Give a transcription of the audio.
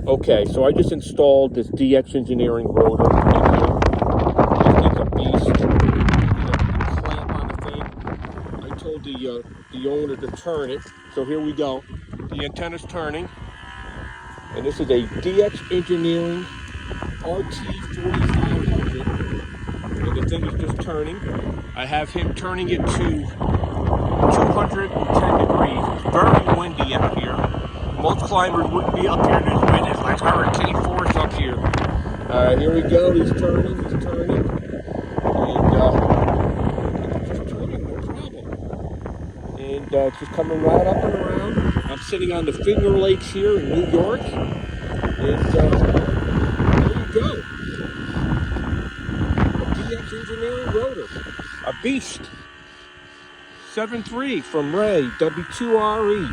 Okay, so I just installed this DX Engineering rotor in here. This thing's a beast. Clamp on the thing. I told the owner to turn it. So here we go. The antenna's turning. And this is a DX Engineering RT4500. And the thing is just turning. I have him turning it to 210 degrees. It's very windy up here. Most climbers wouldn't be up here. This wind is like hurricane force up here. Here we go. He's turning. And just turning, no problem. And it's just coming right up and around. I'm sitting on the Finger Lakes here in New York. And there you go. A DX Engineering rotor. A beast. 7.3 from Ray, W2RE.